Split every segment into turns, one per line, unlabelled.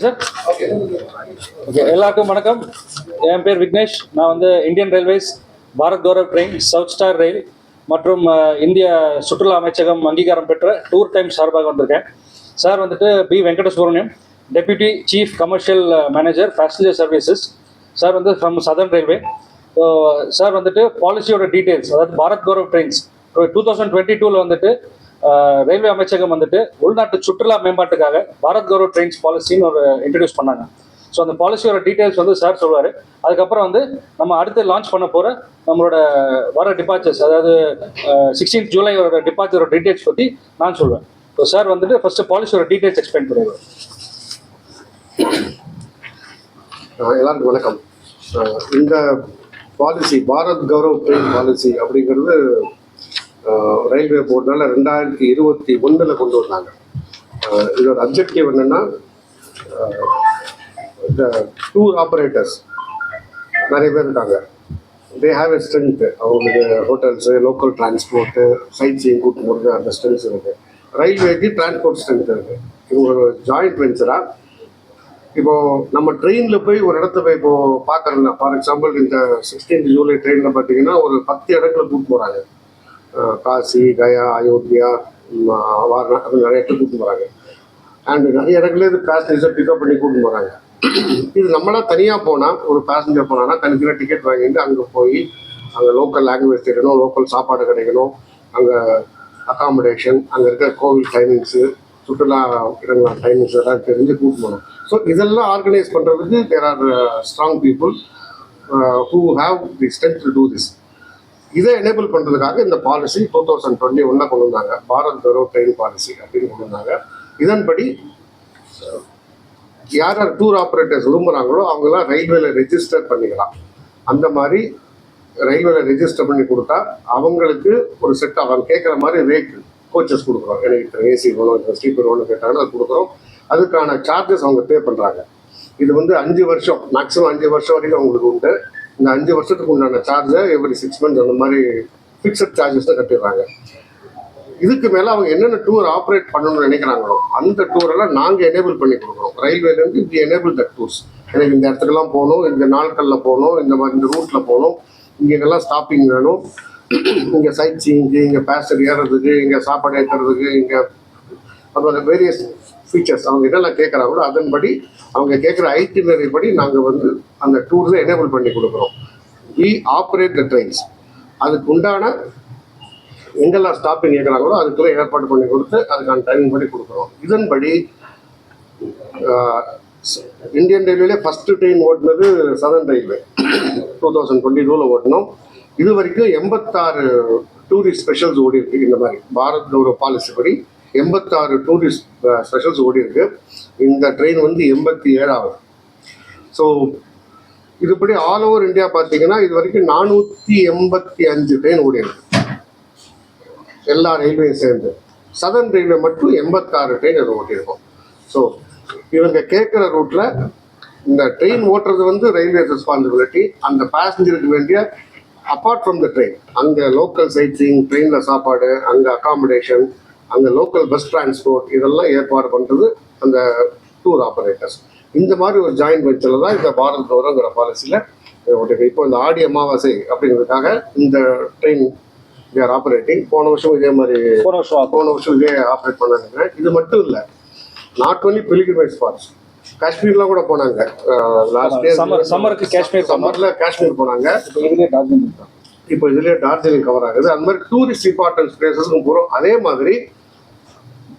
Sir okay எல்லாருக்கும் வணக்கம். என் பேர் விக்னேஷ். நான் வந்து Indian railways Bharat Gaurav train, south star rail மற்றும் இந்திய சுற்றுலா அமைச்சகம் அங்கீகாரம் பெற்ற டூர் டைம் சார்பாக வந்திருக்கேன். சார் வந்துட்டு P Venkata Subramaniam, deputy chief commercial manager passenger services. Sir வந்து ஃப்ரம் சதர்ன் ரயில்வே. சார் வந்துட்டு பாலிசியோட டீட்டெயில்ஸ், அதாவது பாரத் கௌரவ் ட்ரெயின்ஸ் 2022 வந்துட்டு ரயில்வே அமைச்சகம் வந்துட்டு உள்நாட்டு சுற்றுலா மேம்பாட்டுக்காக பாரத் கௌரவ் ட்ரெயின்ஸ் பாலிசின்னு ஒரு இன்ட்ரடியூஸ் பண்ணாங்க. ஸோ அந்த பாலிசியோட டீட்டெயில்ஸ் வந்து சார் சொல்லுவார். அதுக்கப்புறம் வந்து நம்ம அடுத்து லான்ச் பண்ண போகிற நம்மளோட வர டிபார்ச்சர்ஸ், அதாவது 16 ஜூலையோட டிபார்ச்சரோட டீட்டெயில்ஸ் பற்றி நான் சொல்லுவேன். ஸோ சார் வந்துட்டு ஃபர்ஸ்ட் பாலிசியோட டீட்டெயில்ஸ் எக்ஸ்பிளைன் பண்ணுவார்.
எல்லாருக்கும் வணக்கம். இந்த policy Bharat Gaurav train policy அப்படிங்கிறது ரயில்வே போர்டுனால 2021 கொண்டு வந்தாங்க. இதோட அப்ஜெக்டிவ் என்னென்னா, இந்த டூர் ஆப்ரேட்டர்ஸ் நிறைய பேர் இருக்காங்க. They have a strength. அவங்களுக்கு hotels, local transport, sight seeing கூட்டு போகிறது, அந்த ஸ்ட்ரென்த்ஸ் இருக்குது. ரயில்வேக்கு டிரான்ஸ்போர்ட் ஸ்ட்ரென்த் இருக்குது. இது ஒரு ஜாயிண்ட் வெஞ்சராக. இப்போது நம்ம ட்ரெயினில் போய் ஒரு இடத்த போய் இப்போது பார்க்குறோம்னா, ஃபார் எக்ஸாம்பிள் இந்த 16 ஜூலை ட்ரெயினில் பார்த்தீங்கன்னா ஒரு 10 இடத்துல கூட்டு போகிறாங்க. காசி, கயா, அயோத்தியா, வாரணா, அப்படி நிறைய இடத்துல கூட்டு போகிறாங்க. அண்ட் நிறைய இடத்துல இது பேசஞ்சர் பிக்கப் பண்ணி கூட்டு போகிறாங்க. இது நம்மளா தனியாக போனால், ஒரு பேசஞ்சர் போனான்னா தனித்தனியாக டிக்கெட் வாங்கிட்டு அங்கே போய் அங்கே லோக்கல் லாங்குவேஜ் தெரியணும், லோக்கல் சாப்பாடு கிடைக்கணும், அங்கே அகாமடேஷன், அங்கே இருக்கிற கோவில் டைமிங்ஸு, சுற்றுலா இடங்கள் டைமிங்ஸ் எல்லாம் தெரிஞ்சு கூட்டு போகணும். ஸோ இதெல்லாம் ஆர்கனைஸ் பண்ணுறதுக்கு there are strong people who have the strength to do this. இதை எனேபிள் பண்ணுறதுக்காக இந்த பாலிசி 2021 கொண்டு வந்தாங்க. பாரத் கௌரவ் ட்ரெயின் பாலிசி அப்படின்னு கொண்டு வந்தாங்க. இதன்படி யார் யார் டூர் ஆப்ரேட்டர்ஸ் விரும்புகிறாங்களோ அவங்களாம் ரயில்வேல ரெஜிஸ்டர் பண்ணிக்கலாம். அந்த மாதிரி ரயில்வேல ரெஜிஸ்டர் பண்ணி கொடுத்தா அவங்களுக்கு ஒரு செட், அவங்க கேட்குற மாதிரி ரேட் கோச்சஸ் கொடுக்குறோம். எனக்கு ஏசி வேணும், ஸ்லீப்பர் வேணும்னு கேட்டாங்கன்னா அது கொடுக்குறோம். அதுக்கான சார்ஜஸ் அவங்க பே பண்ணுறாங்க. இது வந்து 5 வருஷம், மேக்ஸிமம் 5 வருஷம் வரைக்கும் அவங்களுக்கு உண்டு. இந்த 5 வருஷத்துக்கு உண்டான சார்ஜை எவ்ரி 6 months அந்த மாதிரி ஃபிக்ஸட் சார்ஜஸ் தான் கட்டிடுறாங்க. இதுக்கு மேலே அவங்க என்னென்ன டூர் ஆப்ரேட் பண்ணணும்னு நினைக்கிறாங்களோ அந்த டூரெல்லாம் நாங்கள் எனேபிள் பண்ணி கொடுக்குறோம். ரயில்வேலேருந்து வி எனேபிள் த டூர்ஸ். எனக்கு இந்த இடத்துக்கெல்லாம் போகணும், இந்த நாட்களில் போகணும், இந்த மாதிரி இந்த ரூட்டில் போகணும், இங்கெல்லாம் ஸ்டாப்பிங் வேணும், இங்கே சைட் சீயிங்கு, இங்கே பேசஞ்சர் ஏறுறதுக்கு, இங்கே சாப்பாடு ஏற்றுறதுக்கு, இங்கே அதோட வேரியஸ் ஃபீச்சர்ஸ் அவங்க என்னெல்லாம் கேட்குறாங்களோ அதன்படி அவங்க கேட்குற ஐட்டினரி படி நாங்கள் வந்து அந்த டூர்ஸை எனேபிள் பண்ணி கொடுக்குறோம். We operate the trains. அதுக்கு உண்டான எங்கெல்லாம் ஸ்டாப்பிங் கேட்குறாங்களோ அதுக்குள்ளே ஏற்பாடு பண்ணி கொடுத்து அதுக்கான டைமிங் பண்ணி கொடுக்குறோம். இதன்படி இந்தியன் ரயில்வேலே ஃபஸ்ட்டு ட்ரெயின் ஓட்டினது சதர்ன் ரயில்வே 2022 ஓட்டினோம். இது வரைக்கும் 86 டூரிஸ்ட் ஸ்பெஷல்ஸ் ஓடி இருக்கு. இந்த மாதிரி பாரத் கௌரவ் பாலிசி படி 86 டூரிஸ்ட் ஸ்பெஷல்ஸ் ஓடி இருக்கு. இந்த ட்ரெயின் வந்து 87வது. ஸோ இதுபடி ஆல் ஓவர் இந்தியா பார்த்தீங்கன்னா இது வரைக்கும் 485 ட்ரெயின் ஓடி இருக்கு, எல்லா ரயில்வேயும் சேர்ந்து. சதர்ன் ரயில்வே மட்டும் 86 ட்ரெயின் அதை ஓட்டியிருக்கோம். ஸோ இவங்க கேட்குற ரூட்டில் இந்த ட்ரெயின் ஓட்டுறது வந்து ரயில்வே ரெஸ்பான்சிபிலிட்டி. அந்த பேசஞ்சருக்கு வேண்டிய அப்பார்ட் ஃப்ரம் த ட்ரெயின், அங்கே லோக்கல் சைட் சீயிங், ட்ரெயினில் சாப்பாடு, அங்கே அகாமடேஷன், அங்கே லோக்கல் பஸ் டிரான்ஸ்போர்ட், இதெல்லாம் ஏற்பாடு பண்ணுறது அந்த டூர் ஆப்ரேட்டர்ஸ். இந்த மாதிரி ஒரு ஜாயின்ட் வெஞ்சரில் தான் இந்த பாரத் கௌரவ்ங்கிற பாலிசியில் இப்போ இந்த ஆடி அமாவாசை அப்படிங்கிறதுக்காக இந்த ட்ரெயின் தே ஆர் ஆப்ரேட்டிங். போன வருஷம் இதே மாதிரி போன வருஷம் இதே ஆப்ரேட் பண்ணாங்க. இது மட்டும் இல்லை, நாட் ஒன்லி பிலிகிரிமேஜ் ஸ்பாட்ஸ், காஷ்மீர்லாம் கூட போனாங்க. லாஸ்ட் இயர் சம்மருக்கு சம்மரில் காஷ்மீர் போனாங்க. இப்போ இதுலேயே டார்ஜிலிங் கவர் ஆகுது. அந்த மாதிரி டூரிஸ்ட் இம்பார்ட்டன்ஸ் பிளேசஸ்க்கும் போகிறோம். அதே மாதிரி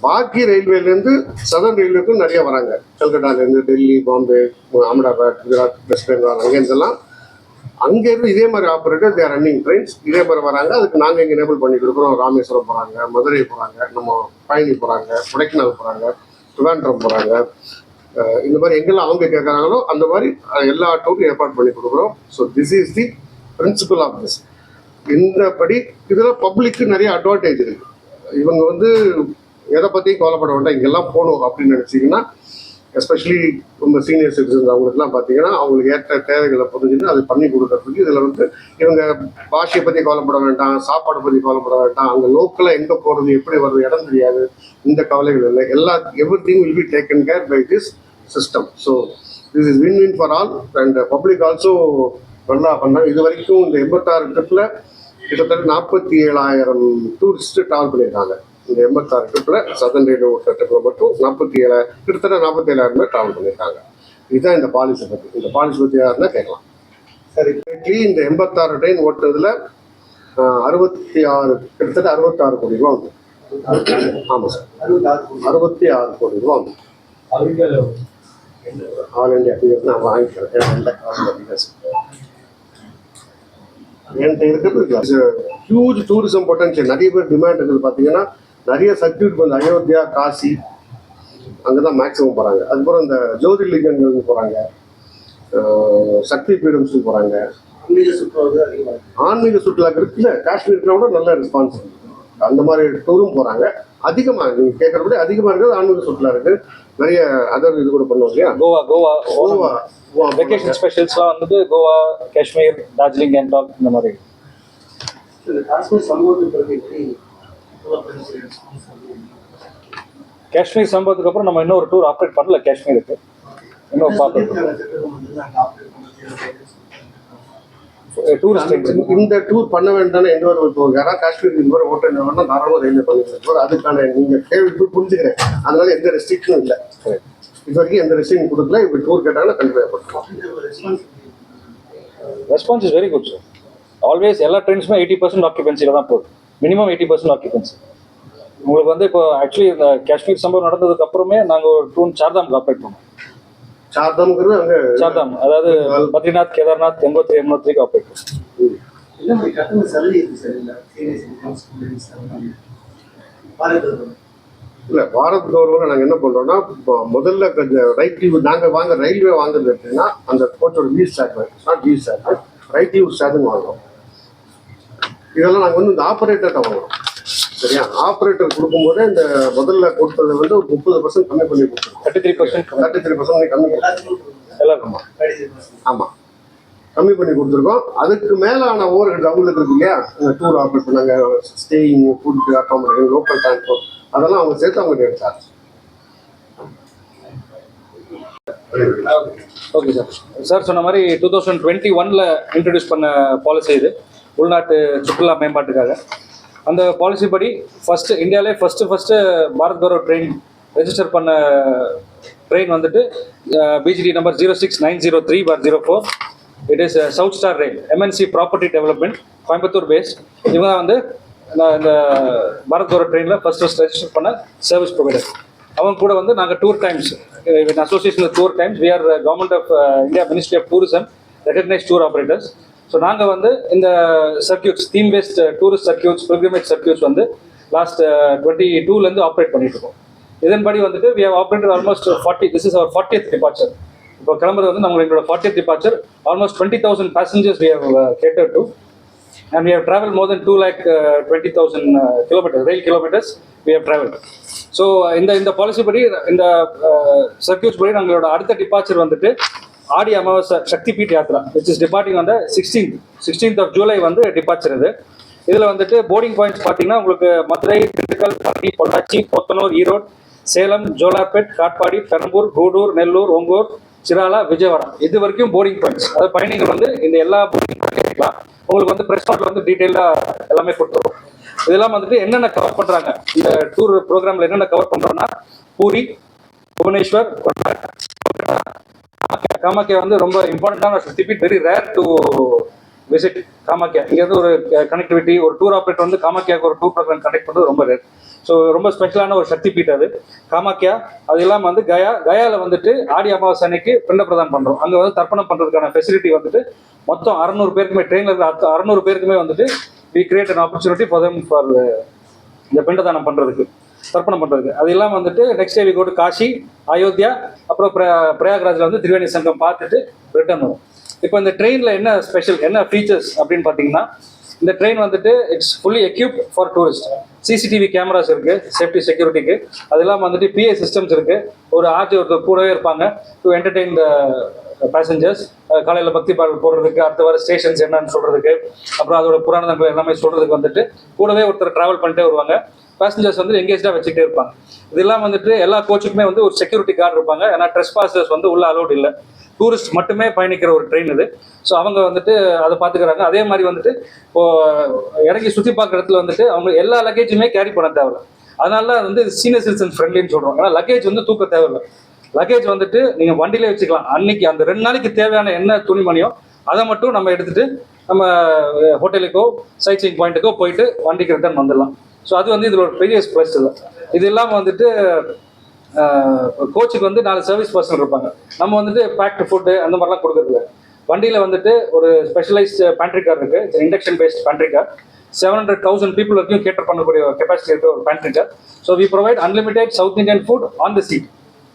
பாக்கி ரயில்வேலேருந்து சதர்ன் ரயில்வேக்கும் நிறைய வராங்க. கல்கட்டாலேருந்து டெல்லி, பாம்பே, அகமதாபாத், குஜராத், வெஸ்ட் பெங்கால், அங்கேருந்தெல்லாம் அங்கேருந்து இதே மாதிரி ஆப்ரேட்டர் தேர் ரன்னிங் ட்ரெயின்ஸ் இதே மாதிரி வராங்க. அதுக்கு நாங்கள் இங்கே எனேபிள் பண்ணி கொடுக்குறோம். ராமேஸ்வரம் போகிறாங்க, மதுரை போகிறாங்க, நம்ம பழனி போகிறாங்க, கொடைக்கானல் போகிறாங்க, திருவாண்டரம் போகிறாங்க. இந்த மாதிரி எங்கெல்லாம் அவங்க கேட்குறாங்களோ அந்த மாதிரி எல்லா டூரும் ஏற்பாடு பண்ணி கொடுக்குறோம். So this is the principle of this. இந்தபடி இதில் பப்ளிக்கு நிறைய அட்வான்டேஜ் இருக்குது. இவங்க வந்து எதை பற்றியும் கவலைப்பட வேண்டாம், இங்கெல்லாம் போகணும் அப்படின்னு நினச்சிங்கன்னா, எஸ்பெஷலி ரொம்ப சீனியர் சிட்டிசன்ஸ் அவங்களுக்குலாம் பார்த்தீங்கன்னா அவங்களுக்கு ஏற்ற தேவைகளை புரிஞ்சுட்டு அதை பண்ணி கொடுக்கறதுக்கு இதில் வந்து இவங்க பாஷையை பற்றி கவலைப்பட வேண்டாம், சாப்பாடை பற்றி கவலைப்பட வேண்டாம், அங்கே லோக்கலாக எங்கே போகிறது, எப்படி வர்றது, இடம் தெரியாது, இந்த கவலைகள் இல்லை. Everything will be taken care bye tissue system. So this is win win for all and public also நல்லா பண்ணாங்க. இது வரைக்கும் இந்த 86 ட்ரிப்பில் கிட்டத்தட்ட 47,000 டூரிஸ்ட்டு ட்ராவல் பண்ணியிருக்காங்க. இந்த 86 ட்ரிப்பில் சதர்ன் ரயில்வே ஓட்டுற ட்ரிப்பில் மட்டும் கிட்டத்தட்ட 47,000 பேர் ட்ராவல் பண்ணியிருக்காங்க. இதுதான் இந்த பாலிசி பற்றி. இந்த பாலிசி பற்றி யாருன்னா கேட்கலாம். சரி, இந்த 86 ட்ரெயின் ஓட்டுறதுல 66 கிட்டத்தட்ட 66 கோடி ரூபா வந்து. ஆமாம் சார், 66 கோடி ரூபா வந்து ஆல் இண்டியா ஃபிகர்ஸ் நான் வாங்கிக்கிறேன். என்கிட்ட இருக்கிறது ஹியூஜ் டூரிசம் பொட்டன்ஷியல். நிறைய பேர் டிமாண்ட் இருக்குது. பார்த்தீங்கன்னா நிறைய சர்க்கியூட் வந்து அயோத்தியா, காசி அங்கே தான் மேக்ஸிமம் போகிறாங்க. அதுக்கப்புறம் இந்த ஜோதிர்லிங்கங்களுக்கு போகிறாங்க, சக்தி பீடம்ஸுக்கு போகிறாங்க. ஆன்மீக சுற்றுலாக்கு இருக்குல்ல, காஷ்மீருக்கு கூட நல்ல ரெஸ்பான்ஸ் அந்த மாதிரி டூரும் போகிறாங்க. அதிகமாக நீங்கள் கேட்குறபடி அதிகமாக இருக்குது ஆன்மீக சுற்றுலா இருக்குது. நிறைய அதர் இது கூட பண்ணுவோம் இல்லையா.
கோவா வெக்கேஷன் ஸ்பெஷல்ஸ்லாம் வந்துட்டு கோவா, காஷ்மீர், டார்ஜிலிங், கேங்டாக் இந்த மாதிரி. காஷ்மீர் சம்பவத்துக்கு அப்புறம் நம்ம இன்னொரு டூர் ஆப்ரேட் பண்ணல காஷ்மீருக்கு. இன்னும் பார்ப்போம்.
இந்த டூர் பண்ண வேண்டாம். எந்த ஒரு இப்போ யாராவது காஷ்மீருக்கு இந்த மாதிரி ஓட்ட வேணா தாராளமாக ரயில்வே பண்ணிட்டு அதுக்கான நீங்கள் கேள்வி புரிஞ்சுக்கிறேன். அதனால எந்த ரெஸ்ட்ரிக்ஷனும் இல்லை. இது வரைக்கும் எந்த ரெஸ்ட்ரிக்ஷன் கொடுக்கல. இப்போ டூர் கேட்டாங்கன்னா கண்டிப்பாக பண்ணுவோம்.
Response is very good sir. Always எல்லா ட்ரெயின்ஸுமே 80% ஆக்குபென்சியில் தான் போகுது. Minimum 80% occupancy. உங்களுக்கு வந்து இப்போ ஆக்சுவலி இந்த காஷ்மீர் சம்பவம் நடந்ததுக்கு அப்புறமே நாங்கள் ஒரு டூர் சார்தாமுக்கு ஆப்ரேட் பண்ணோம்.
சார்தாம்ங்கிறது அங்கே
சார்தாம், அதாவது பத்ரிநாத், கேதார்நாத், கங்கோத்ரி, யமுனோத்ரிக்கு ஆப்ரேட் பண்ணோம்.
இல்லை, பாரத் கவர்மெண்ட் நாங்கள் என்ன பண்ணுறோம்னா, இப்போ முதல்ல ரைட் டியூ நாங்கள் ரயில்வே வாங்குறது எப்படின்னா அந்த கோச்சோட வீஸ் சார்ஜ் ரைட் டியூ சார்ஜுன்னு வாங்குறோம். இதெல்லாம் நாங்கள் வந்து இந்த ஆப்ரேட்டர்கிட்ட வாங்குறோம். சரியா, ஆப்ரேட்டர் கொடுக்கும்போதே இந்த முதல்ல கொடுத்தது வந்து ஒரு 30% கம்மி பண்ணி கொடுத்துருக்கோம். 33% கம்மி
எல்லாருக்குமா?
ஆமாம், கம்மி பண்ணி கொடுத்துருக்கோம். அதுக்கு மேலான ஓவர் ஹெட் அவங்களுக்கு இருக்கு இல்லையா, இந்த டூர் ஆப்ரேட் பண்ணாங்க, staying, food, accommodation, local transport, அதெல்லாம் அவங்க சேர்த்து அவங்க எடுத்தாங்க.
Okay sir. சார் சொன்ன மாதிரி 2021 இன்ட்ரடியூஸ் பண்ண பாலிசி இது, உள்நாட்டு சுற்றுலா மேம்பாட்டுக்காக. அந்த பாலிசி படி இந்தியாவிலே first Bharat Gaurav train register பண்ண ட்ரெயின் வந்துட்டு BGT number 06903/04. It is south star rail, MNC property development, Coimbatore based. இவங்க தான் வந்து இந்த பாரத் கௌரவ் ட்ரெயினில் ஃபஸ்ட் ரெஜிஸ்டர் பண்ண சர்வீஸ் ப்ரொவைடர். அவங்க கூட வந்து நாங்கள் tour times in association with tour times, we are government of India ministry of tourism recognised tour operators. So நாங்கள் வந்து இந்த circuits, theme based tourist circuits, pilgrimage circuits வந்து லாஸ்ட் 22 ஆப்ரேட் பண்ணிட்டு இருக்கோம். இதன்படி வந்துட்டு we have operated almost 40. This is our 40th departure. இப்போ கிளம்புறது வந்து எங்களோட 40th departure. Almost 20,000 passengers we have catered to, and we have traveled more than 2,20,000 kilometers, rail kilometers we have traveled. So இந்த policy படி, இந்த circuits படி நம்மளோட அடுத்த டிபார்ச்சர் வந்துட்டு Aadi Amavasai Shakti Peeth Yatra, which is departing on 16th of July வந்து departure இது. இதில் வந்துட்டு போர்டிங் பாயிண்ட்ஸ் பார்த்தீங்கன்னா உங்களுக்கு மதுரை, திண்டுக்கல், பழனி, பொள்ளாச்சி, போத்தனூர், ஈரோடு, சேலம், ஜோலார்பேட், காட்பாடி, பெரம்பூர், கூடூர், நெல்லூர், ஓங்கூர், சிராலா, விஜயவாடா, இது வரைக்கும் போர்டிங் பாயிண்ட்ஸ். அதாவது பயணிகள் வந்து இந்த எல்லா போர்டிங் பாயிண்ட்லாம் உங்களுக்கு வந்து ப்ரெஸ் நோட்டில் வந்து டீட்டெயிலாக எல்லாமே கொடுத்துருவோம். இதெல்லாம் வந்துட்டு என்னென்ன கவர் பண்ணுறாங்க இந்த டூர் ப்ரோக்ராமில், என்னென்ன கவர் பண்ணுறோன்னா பூரி, புவனேஸ்வர், காமாக்கியா வந்து ரொம்ப இம்பார்ட்டண்டான Shakti Peeth. Very rare to visit Kamakhya. இங்கேருந்து ஒரு கனெக்டிவிட்டி, ஒரு டூர் ஆப்ரேட்டர் வந்து காமாக்கியாவுக்கு ஒரு டூர் ப்ரோக்ராம் கனெக்ட் பண்ணுறது ரொம்ப ரேர். ஸோ ரொம்ப ஸ்பெஷலான ஒரு சக்தி பீட் அது காமாக்கியா. அது இல்லாமல் வந்து கயாவில் வந்துட்டு ஆடி அமாவாசை அன்னைக்கு பிண்ட பிரதானம் பண்ணுறோம். அங்கே வந்து தர்ப்பணம் பண்ணுறதுக்கான ஃபெசிலிட்டி வந்துட்டு மொத்தம் 600 பேருக்குமே, ட்ரெயினில் இருக்கிற 600 பேருக்குமே வந்துட்டு we create an opportunity for them for இந்த பிண்டதானம் பண்ணுறதுக்கு, தர்ப்பணம் பண்ணுறதுக்கு. அது இல்லாமல் வந்துட்டு next day we go to Kashi, Ayodhya, அப்புறம் பிரயாக்ராஜில் வந்து திரிவேணி சங்கம் பார்த்துட்டு ரிட்டர்ன் வரும். இப்போ இந்த ட்ரெயினில் என்ன ஸ்பெஷல், என்ன ஃபீச்சர்ஸ் அப்படின்னு பார்த்தீங்கன்னா, இந்த ட்ரெயின் வந்துட்டு it's fully equipped for tourist. CCTV cameras இருக்குது சேஃப்டி செக்யூரிட்டிக்கு. அது இல்லாமல் வந்துட்டு பிஏ சிஸ்டம்ஸ் இருக்குது. ஒரு ஆர்ஜி ஒருத்தர் கூடவே இருப்பாங்க டு என்டர்டெயின் த பேசஞ்சர்ஸ். காலையில் பக்தி பாடல் போடுறதுக்கு, அடுத்த வர ஸ்டேஷன்ஸ் என்னன்னு சொல்கிறதுக்கு, அப்புறம் அதோட புராணங்கள் எல்லாமே சொல்கிறதுக்கு வந்துட்டு கூடவே ஒருத்தர் ட்ராவல் பண்ணிட்டே வருவாங்க. பேசஞ்சர்ஸ் வந்து எங்கேஜாக வச்சுட்டே இருப்பாங்க. இதெல்லாம் வந்துட்டு எல்லா கோச்சுக்குமே வந்து ஒரு செக்யூரிட்டி கார்டு இருப்பாங்க. ஏன்னா ட்ரெஸ் பாசர்ஸ் வந்து உள்ள அலோட் இல்லை, டூரிஸ்ட் மட்டுமே பயணிக்கிற ஒரு ட்ரெயின் இது. ஸோ அவங்க வந்துட்டு அதை பார்த்துக்கிறாங்க. அதே மாதிரி வந்துட்டு இப்போ இறங்கி சுற்றி பார்க்குற இடத்துல வந்துட்டு அவங்க எல்லா லக்கேஜுமே கேரி பண்ண தேவையில்லை. அதனால வந்து சீனியர் சிட்டிசன் ஃப்ரெண்ட்லின்னு சொல்கிறோம். ஏன்னா லக்கேஜ் வந்து தூக்க தேவையில்லை. லக்கேஜ் வந்துட்டு நீங்கள் வண்டியிலே வச்சுக்கலாம். அன்னைக்கு அந்த 2 நாளைக்கு தேவையான என்ன துணிமணியோ அதை மட்டும் நம்ம எடுத்துகிட்டு நம்ம ஹோட்டலுக்கோ சைட் சீயிங் பாயிண்ட்டுக்கோ போயிட்டு வண்டிக்கு ரிட்டர்ன் வந்துடலாம். ஸோ அது வந்து இதில் ஒரு பெரிய ப்ளஸ் இல்லை. இது இல்லாமல் வந்துட்டு கோச்சுக்கு வந்து 4 சர்வீஸ் பர்சன் இருப்பாங்க. நம்ம வந்துட்டு பேக்டு ஃபுட்டு அந்த மாதிரிலாம் கொடுக்குறதில்ல. வண்டியில் வந்துட்டு ஒரு ஸ்பெஷலைஸ்ட் பேண்ட்ரி கார் இருக்குது, induction based pantry car. 700,000 people வரைக்கும் கேட்டர் பண்ணக்கூடிய ஒரு கெப்பாசிட்டி இருக்கிற ஒரு pantry car. So we provide unlimited south Indian food on the seat.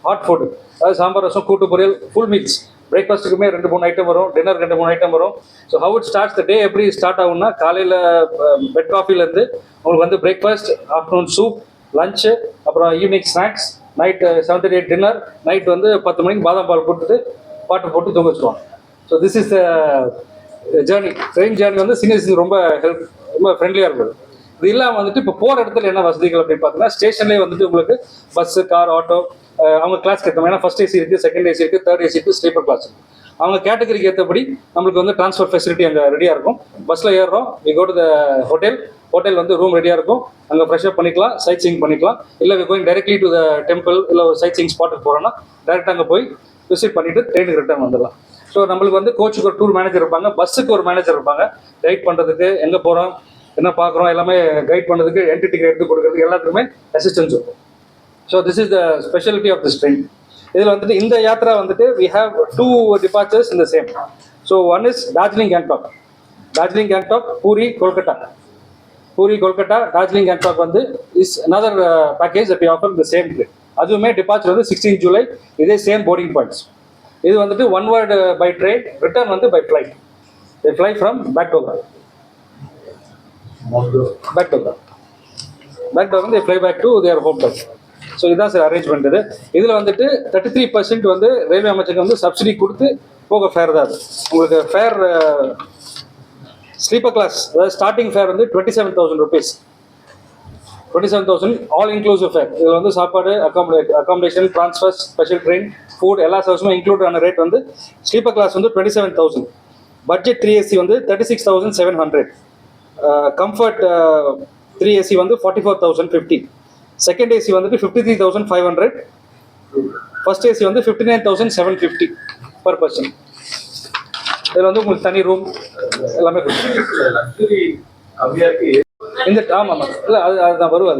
Hot food, அதாவது சாம்பார், ரசம், கூட்டு பொரியல், ஃபுல் மீல்ஸ். பிரேக்ஃபாஸ்ட்டுக்குமே 2-3 ஐட்டம் வரும், டின்னர் 2-3 ஐட்டம் வரும். So how it starts the day எப்படி ஸ்டார்ட் ஆகும்னா, காலையில் பெட் காஃபிலேருந்து உங்களுக்கு வந்து பிரேக்ஃபாஸ்ட், ஆஃப்டர்நூன் சூப், லஞ்சு, அப்புறம் evening snacks, night 7:30 dinner, night வந்து 10 மணிக்கு பாதாம் பால் கொடுத்துட்டு பாட்டு போட்டு தூங்க வச்சுருவாங்க. So this is journey. Train journey வந்து சீனியர்ஸுக்கு ரொம்ப ஃப்ரெண்ட்லியாக இருக்குது. இது இல்லாமல் வந்துட்டு இப்போ போகிற இடத்துல என்ன வசதிகள் அப்படின்னு பார்த்தீங்கன்னா, ஸ்டேஷன்லேயே வந்துட்டு உங்களுக்கு பஸ்ஸு, கார், ஆட்டோ அவங்க கிளாஸ்க்கு ஏற்ற மாதிரி, ஏன்னா ஃபர்ஸ்ட் ஏசி இருக்குது, செகண்ட் ஏசி இருக்குது, தேர்ட் ஏசி இருக்குது, ஸ்லீப்பர் கிளாஸ் இருக்குது. அவங்க கேட்டகரிக்கு ஏற்றபடி நம்மளுக்கு வந்து ட்ரான்ஸ்ஃபர் ஃபெசிலிட்டி அங்கே ரெடியாக இருக்கும். பஸ்ஸில் ஏறுறோம், we go to the hotel வந்து ரூம் ரெடியாக இருக்கும், அங்கே ஃப்ரெஷ்அப் பண்ணிக்கலாம், சைட் சீயிங் பண்ணிக்கலாம். இல்லை we going directly to the temple, இல்லை ஒரு சைட் சீயிங் ஸ்பாட்டுக்கு போகிறோன்னா டேரெக்டாக அங்கே போய் விசிட் பண்ணிவிட்டு ட்ரெயினுக்கு ரிட்டர்ன் வந்துடலாம். ஸோ நம்மளுக்கு வந்து கோச்சுக்கு ஒரு டூர் மேனேஜர் இருப்பாங்க, பஸ்ஸுக்கு ஒரு மேனேஜர் இருப்பாங்க. கைட் பண்ணுறதுக்கு, எங்கே போகிறோம், என்ன பார்க்குறோம் எல்லாமே கைட் பண்ணுறதுக்கு, என்ட்ரி டிக்கெட் எடுத்து கொடுக்குறதுக்கு எல்லாத்துக்குமே அசிஸ்டன்ஸ் இருக்கும். So this is the speciality of this train. இதில் வந்துட்டு இந்த யாத்திரா வந்துட்டு we have 2 departures in the same. So one is Darjeeling Gangtok, Puri Kolkata, Darjeeling Gangtok வந்து is another package that we offer the same trip. அதுவுமே டிபார்ச்சர் வந்து 16 ஜூலை, இதே சேம் போர்டிங் பாயிண்ட்ஸ். இது வந்துட்டு 1 word பை ட்ரெயின், ரிட்டர்ன் வந்து by flight. they fly from Bagdogra வந்து they fly back to their hometown. So இதுதான் sir arrangement. இதில் வந்துட்டு 33% வந்து ரயில்வே அமைச்சகம் வந்து சப்சிடி கொடுத்து போக ஃபேர் தான். அது உங்களுக்கு ஃபேர் ஸ்லீப்பர் கிளாஸ், அதாவது ஸ்டார்டிங் ஃபேர் வந்து 27,000 rupees, 27,000 ஆல் இன்க்ளூசிவ் ஃபேர். இதில் வந்து சாப்பாடு, accommodation, transfer, special train, food எல்லா சர்வீஸுமே இன்க்ளூட் ஆன ரேட் வந்து ஸ்லீப்பர் கிளாஸ் வந்து 27,000, பட்ஜெட் 3AC வந்து 36,700, கம்ஃபர்ட் 3AC வந்து 44,050, செகண்ட் ஏசி வந்துட்டு 53,500, ஃபர்ஸ்ட் ஏசி வந்து 59,750 பர் பர்சன். இதில் வந்து உங்களுக்கு தனி ரூம் எல்லாமே இந்த ஆமாம் இல்லை அதுதான் வருவாது.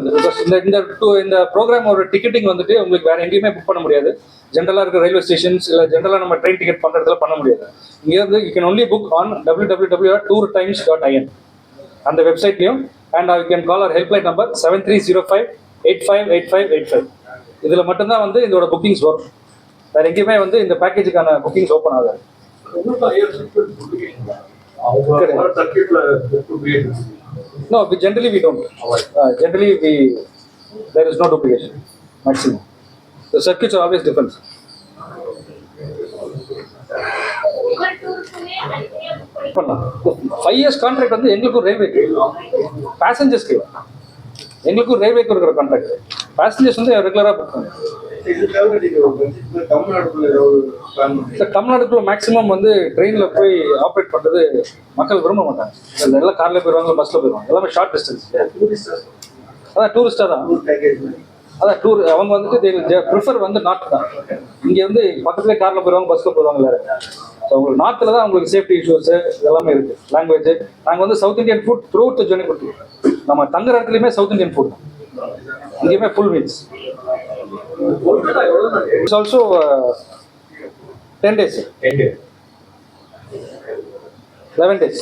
இந்த ப்ரோக்ராமோட டிக்கெட்டிங் வந்துட்டு உங்களுக்கு வேறு எங்கேயுமே புக் பண்ண முடியாது. ஜென்ரலாக இருக்கிற ரயில்வே ஸ்டேஷன்ஸ் இல்லை ஜென்ரலாக நம்ம ட்ரெயின் டிக்கெட் பண்ணுறதுல பண்ண முடியாது. இங்கே வந்து you can only book on www.tourtimes.in அந்த வெப்சைட்லையும். And you can call our helpline number 7305-858585. இதில் மட்டும்தான் வந்து இதோட புக்கிங்ஸ் வரும். வேறு எங்கேயுமே வந்து இந்த பேக்கேஜுக்கான புக்கிங்ஸ் ஓப்பன் ஆகாது. No, generally we don't. There is no duplication. Maximum. The circuits are always different. பண்ணலாம். 5 years கான்ட்ராக்ட் வந்து எங்களுக்கும் ரயில்வேக்கு, பேசஞ்சர்ஸ்க்கு எங்களுக்கும் ரயில்வேக்கு இருக்கிற கான்ட்ராக்ட். பேசஞ்சர்ஸ் வந்து ரெகுலராக புக் பண்ணுவோம். தமிழ்நாடுக்குள்ள மேக்ஸிமம் வந்து ட்ரெயினில் போய் ஆப்ரேட் பண்ணுறது மக்கள் விரும்ப மாட்டாங்க. எல்லாம் காரில் போயிடுவாங்க, பஸ்ஸில் போயிடுவாங்க, எல்லாமே ஷார்ட் டிஸ்டன்ஸ். அதான் டூரிஸ்டாக தான், அதான் டூர். அவங்க வந்துட்டு ப்ரிஃபர் வந்து நார்த் தான். இங்கே வந்து பக்கத்துலேயே காரில் போயிடுவாங்க, பஸ்ஸில் போயிடுவாங்க எல்லாரும். ஸோ உங்களுக்கு நார்த்தில் தான் உங்களுக்கு சேஃப்டி இஷ்யூஸு எல்லாமே இருக்குது. லாங்குவேஜ் நாங்கள் வந்து south Indian food through the journey கொடுத்துருவோம். நம்ம தங்குற இடத்துலையுமே சவுத் இந்தியன் ஃபுட் தான், இங்கேயுமே full meals. It's also 10 days, 11 days.